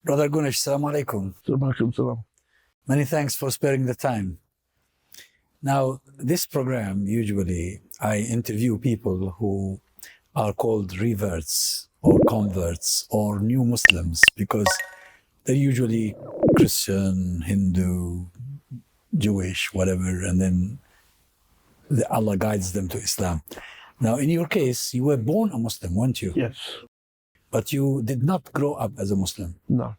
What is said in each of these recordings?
Brother غونيش, Assalamu alaikum. Many thanks for sparing the time. Now, this program, usually I interview people who are called reverts or converts or new Muslims because they're usually Christian, Hindu, Jewish, whatever, and then Allah guides them to Islam. Now, in your case, you were born a Muslim, weren't you? Yes. But you did not grow up as a Muslim. No.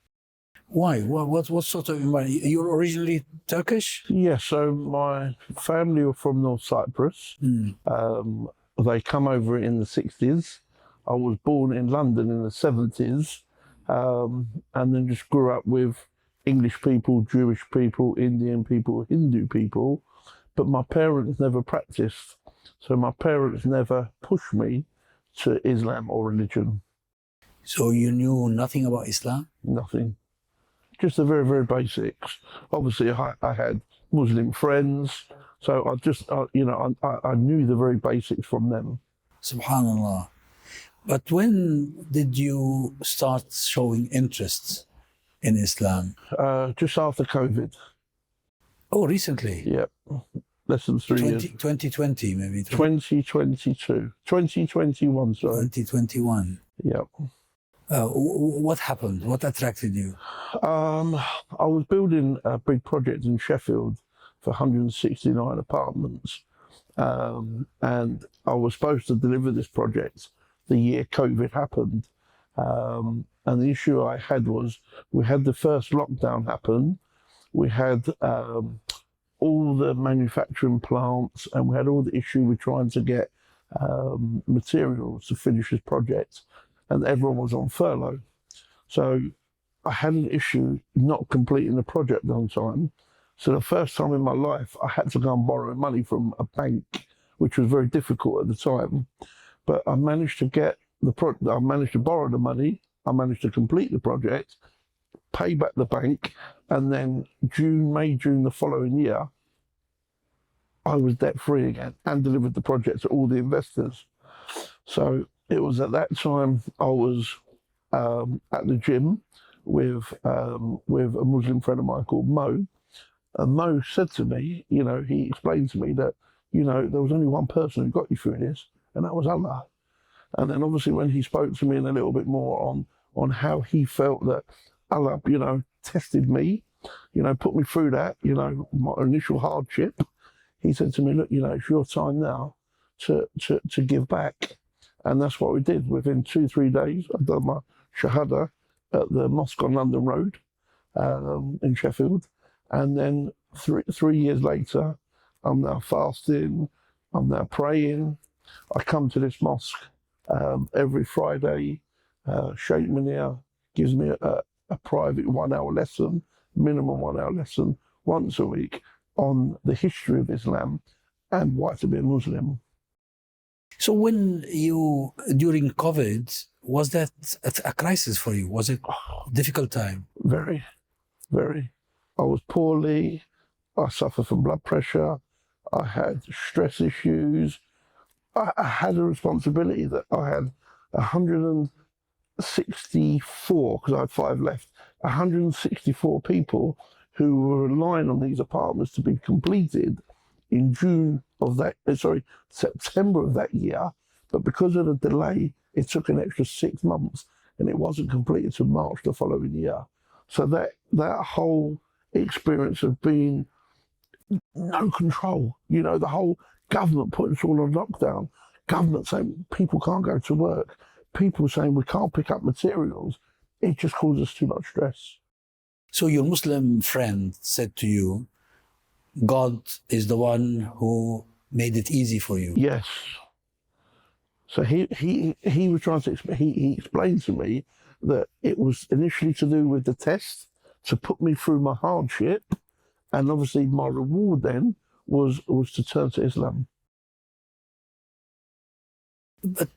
Why? What sort of environment? You're originally Turkish? Yeah, so my family were from North Cyprus. They come over in the 60s. I was born in London in the 70s, and then just grew up with English people, Jewish people, Indian people, Hindu people. But my parents never practiced. So my parents never pushed me to Islam or religion. So you knew nothing about Islam? Nothing. Just the very, very basics. Obviously, I had Muslim friends, so I knew the very basics from them. Subhanallah. But when did you start showing interest in Islam? Just after COVID. Oh, recently? Yeah, less than 3 years. 2020, maybe? 2022. 2021, sorry. 2021. Yeah. What happened? What attracted you? I was building a big project in Sheffield for 169 apartments, and I was supposed to deliver this project the year COVID happened. And the issue I had was we had the first lockdown happen, we had all the manufacturing plants, and we had all the issue with trying to get materials to finish this project. And everyone was on furlough. So I had an issue not completing the project on time. So the first time in my life, I had to go and borrow money from a bank, which was very difficult at the time. But I managed to get I managed to borrow the money, I managed to complete the project, pay back the bank, and then May, June the following year, I was debt free again and delivered the project to all the investors. So it was at that time I was at the gym with a Muslim friend of mine called Mo. And Mo said to me, he explained to me that, there was only one person who got you through this, and that was Allah. And then obviously when he spoke to me in a little bit more on how he felt that Allah, tested me, put me through that, my initial hardship, he said to me, look, it's your time now to give back. And that's what we did. Within 2-3 days, I'd done my Shahada at the mosque on London Road in Sheffield. And then three years later, I'm now fasting, I'm now praying. I come to this mosque every Friday. Sheikh Munir gives me a private 1 hour lesson, minimum 1 hour lesson, once a week on the history of Islam and why to be a Muslim. So when during COVID, was that a crisis for you? Was it a difficult time? Very, very. I was poorly, I suffered from blood pressure, I had stress issues, I had a responsibility that I had 164, because I had 5 left, 164 people who were relying on these apartments to be completed in September of that year, but because of the delay, it took an extra 6 months, and it wasn't completed till March the following year. So that whole experience of being no control, the whole government putting us all on lockdown, government saying people can't go to work, people saying we can't pick up materials, it just causes too much stress. So your Muslim friend said to you, God is the one who made it easy for you. Yes. So he was trying to he explained to me that it was initially to do with the test to put me through my hardship, and obviously my reward then was to turn to Islam. But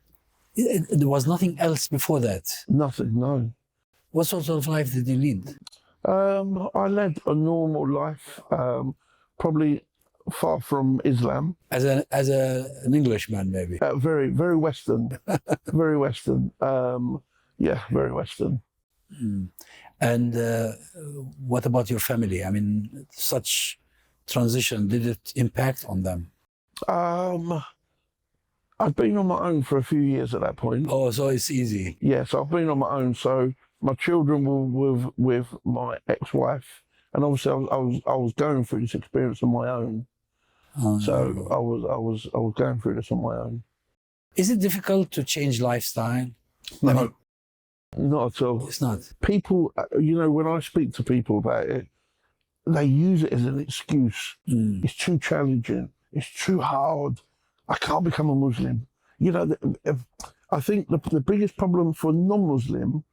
there was nothing else before that? Nothing, no. What sort of life did you lead? I led a normal life, probably far from Islam. As an Englishman, maybe? Very, very Western. Very Western. Yeah, very Western. And what about your family? I mean, such transition, did it impact on them? I've been on my own for a few years at that point. Oh, so it's easy. Yes, I've been on my own. So my children were with my ex-wife, and obviously I was going through this experience on my own. So I was going through this on my own. Is it difficult to change lifestyle? No, I mean, not at all. it's not. People, when I speak to people about it, they use it as an excuse. It's too challenging. It's too hard. I can't become a Muslim. I think the biggest problem for non-Muslim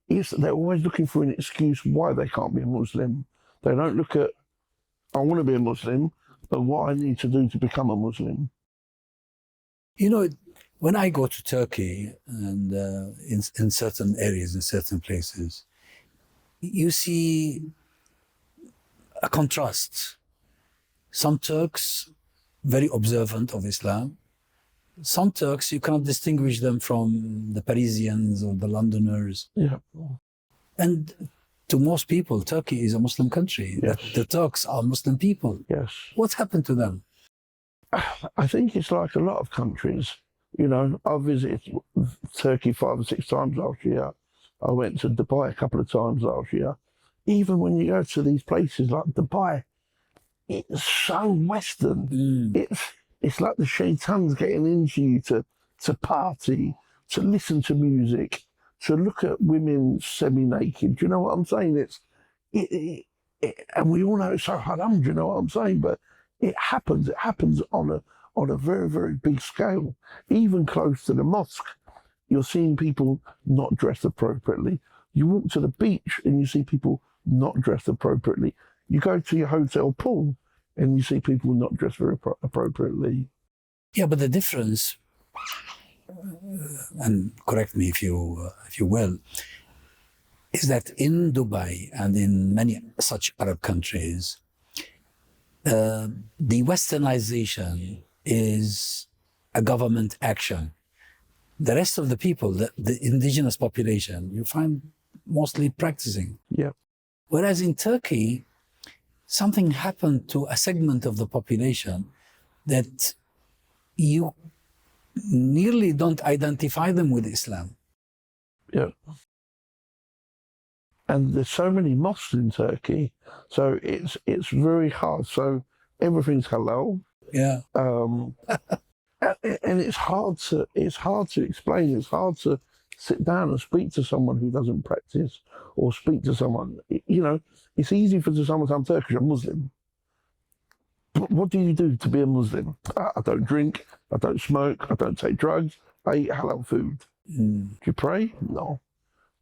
is they're always looking for an excuse why they can't be a Muslim. They don't look at, I want to be a Muslim, but what I need to do to become a Muslim. When I go to Turkey and in certain areas, in certain places, you see a contrast. Some Turks, very observant of Islam. Some Turks, you cannot distinguish them from the Parisians or the Londoners. Yeah. And to most people, Turkey is a Muslim country. Yes. The Turks are Muslim people. Yes. What's happened to them? I think it's like a lot of countries. I visited Turkey 5 or 6 times last year. I went to Dubai a couple of times last year. Even when you go to these places like Dubai, it's so Western. It's like the shaitan's getting into you to party, to listen to music, to look at women semi-naked. Do you know what I'm saying? And we all know it's so haram. Do you know what I'm saying? But it happens. It happens on a very, very big scale. Even close to the mosque, you're seeing people not dressed appropriately. You walk to the beach and you see people not dressed appropriately. You go to your hotel pool and you see people not dressed very appropriately. Yeah, but the difference, and correct me if you will, is that in Dubai and in many such Arab countries, the westernization is a government action. The rest of the people, the indigenous population, you find mostly practicing. Yeah. Whereas in Turkey, something happened to a segment of the population that you nearly don't identify them with Islam. Yeah. And there's so many mosques in Turkey, so it's very hard. So everything's halal. Yeah. And it's hard to explain. It's hard to sit down and speak to someone who doesn't practice, or speak to someone. It's easy for someone to say, I'm Turkish, I'm Muslim. But what do you do to be a Muslim? I don't drink, I don't smoke, I don't take drugs, I eat halal food. Do you pray? No.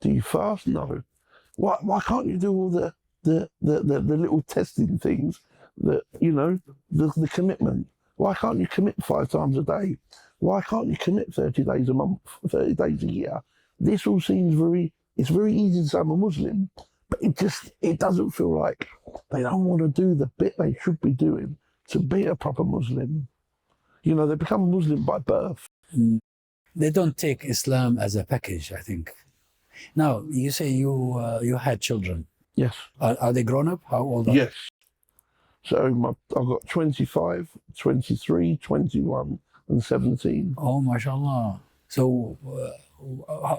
Do you fast? No. Why can't you do all the little testing things that, the commitment? Why can't you commit 5 times a day? Why can't you commit 30 days a month, 30 days a year? This all seems it's very easy to say I'm a Muslim, but it doesn't feel like they don't want to do the bit they should be doing to be a proper Muslim. They become Muslim by birth. They don't take Islam as a package, I think. Now, you say you had children. Yes. Are they grown up? How old are Yes. So I've got 25, 23, 21 and 17. Oh, mashallah. So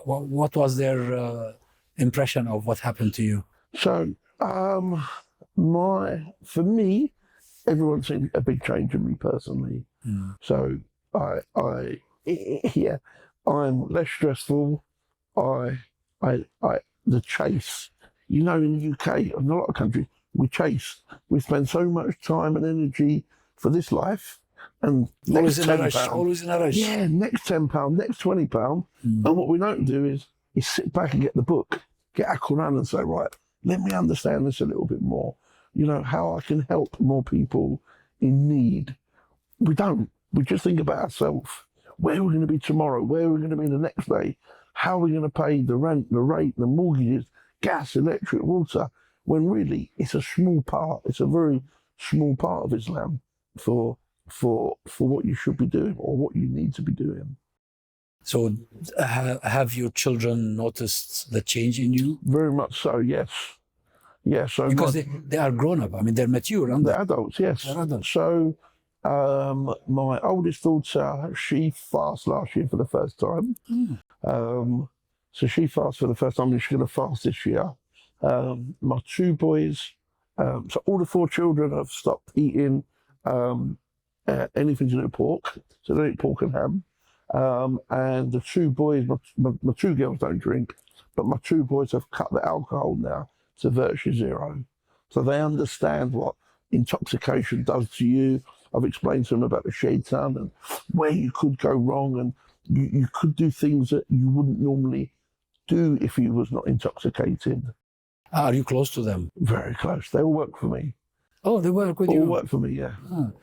what was their impression of what happened to you? So for me, everyone's seen a big change in me personally. So I'm less stressful. The chase, in the UK and a lot of countries, we chase. We spend so much time and energy for this life, and Always in a rush. Yeah, next £10, next £20, and what we don't do is sit back and get the book, get our Quran, and say, right, let me understand this a little bit more. How I can help more people in need. We don't. We just think about ourselves. Where are we going to be tomorrow? Where are we going to be the next day? How are we going to pay the rent, the rate, the mortgages, gas, electric, water? When really it's a small part. It's a very small part of Islam for what you should be doing or what you need to be doing. So have your children noticed the change in you? Very much so, yes. Yeah, so because they are grown up. I mean, they're mature, aren't they're they? adults, yes. They're adults. So my oldest daughter, she fasted last year for the first time. So she fasted for the first time, and she's going to fast this year. My two boys, so all the four children have stopped eating anything to do with pork. So they eat pork and ham. And the two boys, my two girls don't drink, but my two boys have cut the alcohol now to virtually zero. So they understand what intoxication does to you. I've explained to them about the shaitan and where you could go wrong, and you could do things that you wouldn't normally do if you was not intoxicated. Are you close to them? Very close. They all work for me. Oh, they work with All you? work for me, yeah.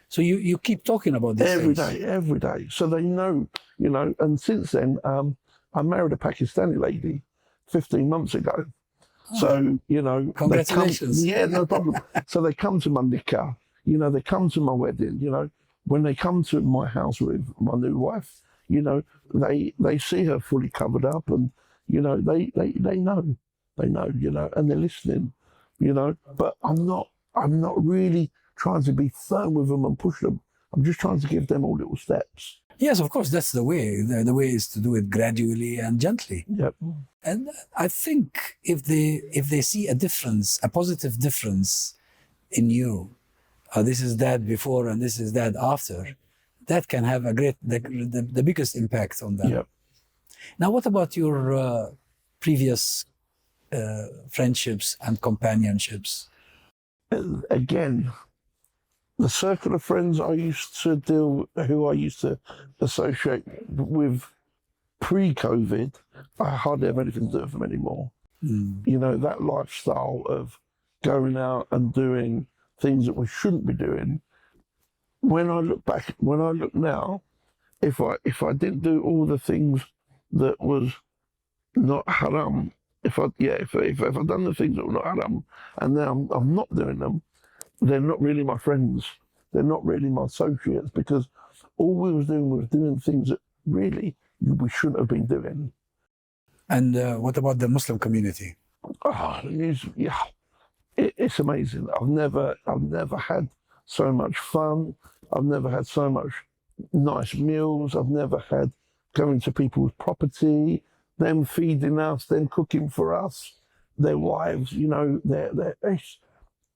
So you keep talking about this Every day. So they know, and since then, I married a Pakistani lady 15 months ago. So, Congratulations. No problem. So they come to my nikah, they come to my wedding, when they come to my house with my new wife, they see her fully covered up, and, they know, and they're listening, but I'm not really trying to be firm with them and push them. I'm just trying to give them all little steps. Yes, of course, that's the way. The way is to do it gradually and gently. Yep. And I think if they see a difference, a positive difference in you, this is that before and this is that after, that can have the biggest impact on them. Yep. Now, what about your previous friendships and companionships? Again, the circle of friends who I used to associate with pre-COVID, I hardly have anything to do with them anymore. That lifestyle of going out and doing things that we shouldn't be doing. When I look now, if I didn't do all the things that was not haram, if I'd done the things that were not haram, and now I'm not doing them, they're not really my friends. They're not really my associates, because all we was doing things that really we shouldn't have been doing. And what about the Muslim community? Oh, it's amazing. I've never had so much fun. I've never had so much nice meals. I've never had going to people's property, them feeding us, them cooking for us, their wives.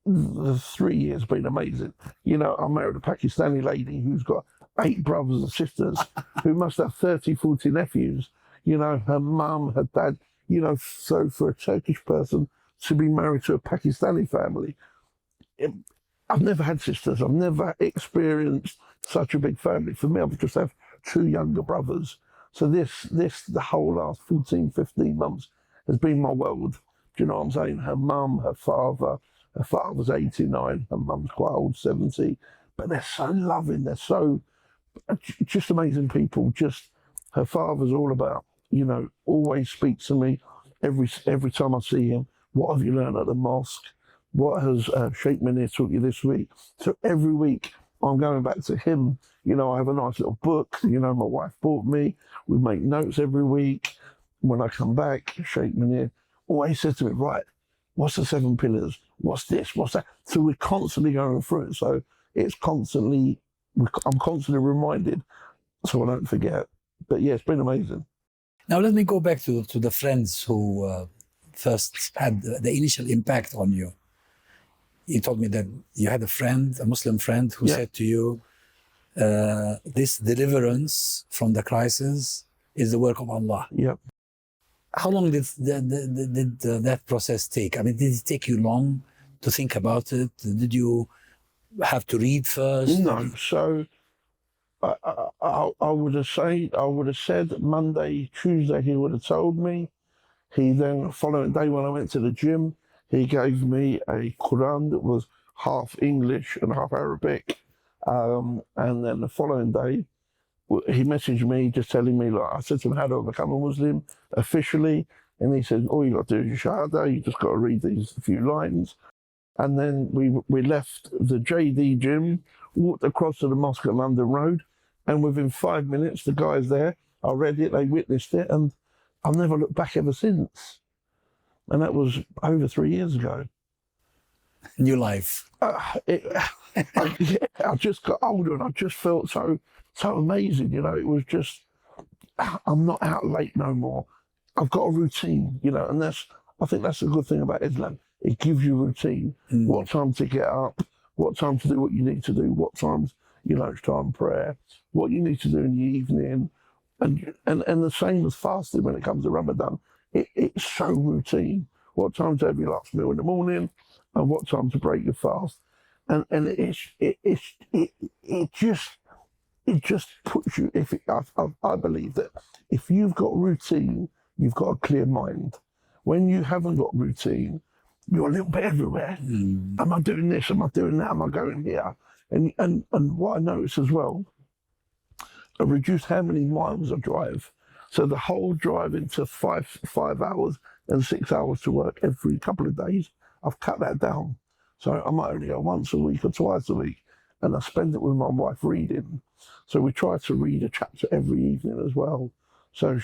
The 3 years have been amazing. I married a Pakistani lady who's got 8 brothers and sisters who must have 30, 40 nephews. Her mum, her dad, so for a Turkish person to be married to a Pakistani family, I've never had sisters. I've never experienced such a big family. For me, I've just have 2 younger brothers. So the whole last 14, 15 months has been my world. Do you know what I'm saying? Her mum, her father's 89, her mum's quite old, 70, but they're so loving, they're so, just amazing people. Just, her father's all about, always speaks to me every time I see him. What have you learned at the mosque? What has Sheikh Munir taught you this week? So every week I'm going back to him. I have a nice little book, my wife bought me. We make notes every week. When I come back, Sheikh Munir always says to me, right, what's the 7 pillars? What's this? What's that? So we're constantly going through it. So I'm constantly reminded so I don't forget. But yeah, it's been amazing. Now let me go back to the friends who first had the initial impact on you. You told me that you had a Muslim friend who said to you, this deliverance from the crisis is the work of Allah. Yep. How long did that process take? I mean, did it take you long to think about it? Did you have to read first? No. So I would have said Monday, Tuesday he would have told me. He then, following day when I went to the gym, he gave me a Quran that was half English and half Arabic. And then the following day, he messaged me just telling me, I said to him, how do I become a Muslim officially? And he said, all you got to do is your Shahada, you just got to read these few lines. And then we left the JD gym, walked across to the mosque at London Road, and within 5 minutes, the guy's there, I read it, they witnessed it, and I've never looked back ever since. And that was over 3 years ago. New life. I just got older and I just felt so amazing, you know. It was just, I'm not out late no more. I've got a routine, you know, and I think that's a good thing about Islam. It gives you a routine. What time to get up, what time to do what you need to do, what time's your lunchtime prayer, what you need to do in the evening, and the same as fasting when it comes to Ramadan. It's so routine. What time to have your last meal in the morning, and what time to break your fast, and it just puts you. I believe that if you've got routine, you've got a clear mind. When you haven't got routine, you're a little bit everywhere. Am I doing this? Am I doing that? Am I going here? And what I noticed as well, I reduced how many miles I drive. So the whole drive into 5 hours and 6 hours to work every couple of days, I've cut that down. So I might only go once a week or twice a week, and I spend it with my wife reading. So we try to read a chapter every evening as well. So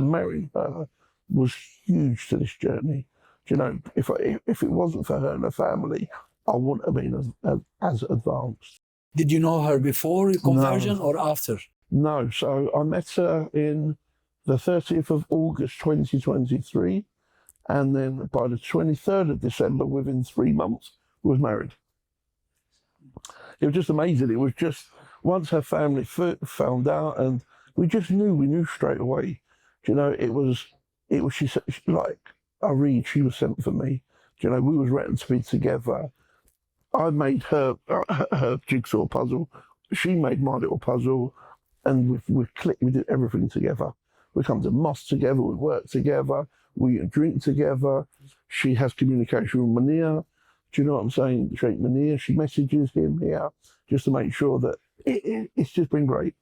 marrying her was huge to this journey. Do you know, if it wasn't for her and her family, I wouldn't have been as advanced. Did you know her before your conversion or after? No, so I met her in the 30th of August 2023, and then by the 23rd of December, within 3 months, we was married. It was just amazing. It was just, once her family found out, and we knew straight away. You know, she said, like, I read, she was sent for me. You know, we was written to be together. I made her jigsaw puzzle. She made my little puzzle, and we clicked. We did everything together. We come to mosque together. We work together. We drink together. She has communication with Munir. Do you know what I'm saying? Sheikh Munir. She messages him here just to make sure that it's just been great.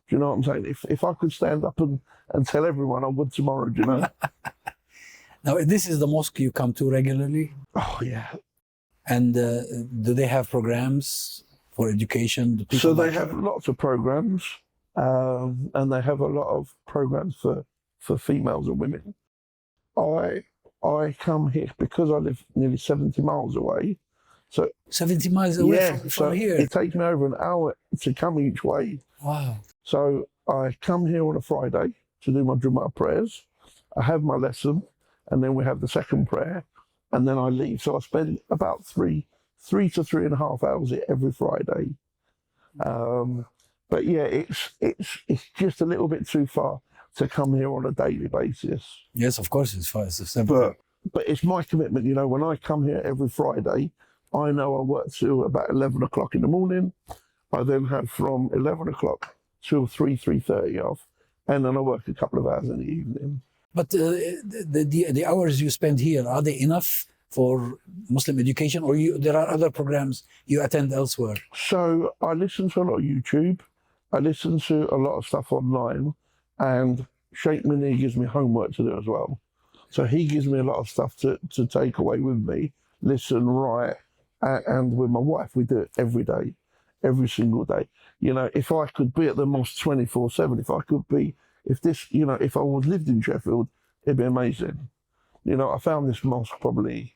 Do you know what I'm saying? If I could stand up and tell everyone, I would tomorrow. Do you know? Now, this is the mosque you come to regularly? Oh, yeah. And do they have programs for education? So they have lots of programs, and they have a lot of programs for females and women. I come here because I live nearly 70 miles away. So 70 miles away from here? It takes me over an hour to come each way. Wow. So I come here on a Friday to do my Jummah prayers. I have my lesson, and then we have the second prayer, and then I leave. So I spend about three to 3.5 hours here every Friday. But yeah, it's just a little bit too far to come here on a daily basis. Yes, of course it's far. But it's my commitment. You know, when I come here every Friday, I know I work till about 11 o'clock in the morning. I then have from 11 o'clock till 3:30 off, and then I work a couple of hours in the evening. But the hours you spend here, are they enough for Muslim education, or there are other programs you attend elsewhere? So I listen to a lot of YouTube. I listen to a lot of stuff online, and Sheikh Munir gives me homework to do as well. So he gives me a lot of stuff to take away with me, listen, write, and with my wife, we do it every day, every single day. You know, if I could be at the mosque 24/7, if I was lived in Sheffield, it'd be amazing. You know, I found this mosque probably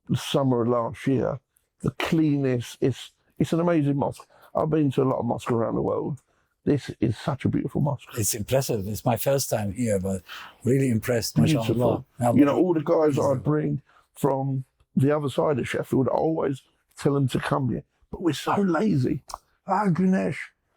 the summer of last year. The cleanest, it's an amazing mosque. I've been to a lot of mosques around the world. This is such a beautiful mosque. It's impressive. It's my first time here, but really impressed. Beautiful. You know, all the guys I bring from the other side of Sheffield, I always tell them to come here. But we're so lazy. غونيش,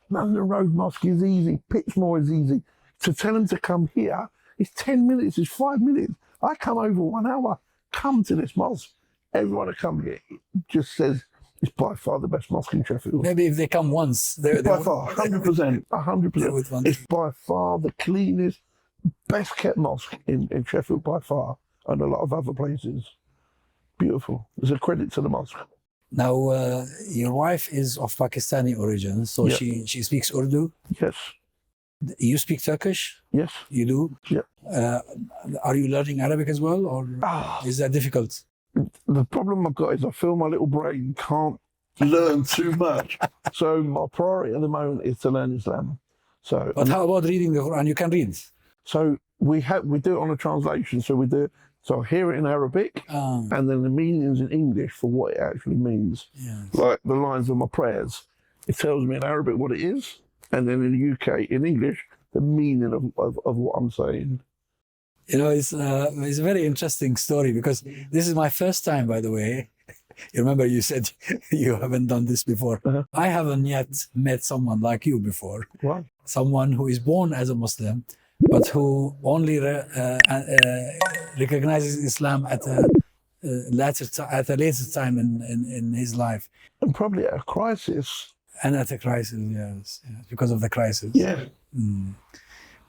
London Road Mosque is easy. Pitchmore is easy. To tell them to come here, it's 10 minutes, it's 5 minutes. I come over 1 hour, come to this mosque. Everyone that come here just says it's by far the best mosque in Sheffield. Maybe if they come once, they're by far, 100%, 100%. It's by far the cleanest, best kept mosque in Sheffield by far, and a lot of other places. Beautiful. There's a credit to the mosque. Now, your wife is of Pakistani origin, so yep. she speaks Urdu? Yes. You speak Turkish? Yes. You do? Yeah. Are you learning Arabic as well, or is that difficult? The problem I've got is I feel my little brain can't learn too much. So my priority at the moment is to learn Islam. So, But how about reading the Quran? You can read. So we do it on a translation. So I hear it in Arabic, and then the meanings in English for what it actually means. Yes. Like the lines of my prayers, it tells me in Arabic what it is, and then in the UK in English the meaning of what I'm saying. You know, it's a very interesting story, because this is my first time, by the way. You remember you said you haven't done this before. I haven't yet met someone like you before. Wow. Someone who is born as a Muslim, but who only recognizes Islam at a later time in his life. And probably at a crisis. And at a crisis, yes, because of the crisis. Yeah.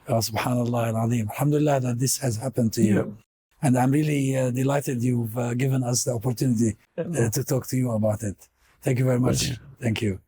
Oh, subhanallah al-azim. Alhamdulillah that this has happened to you. And I'm really delighted you've given us the opportunity to talk to you about it. Thank you very much. Thank you.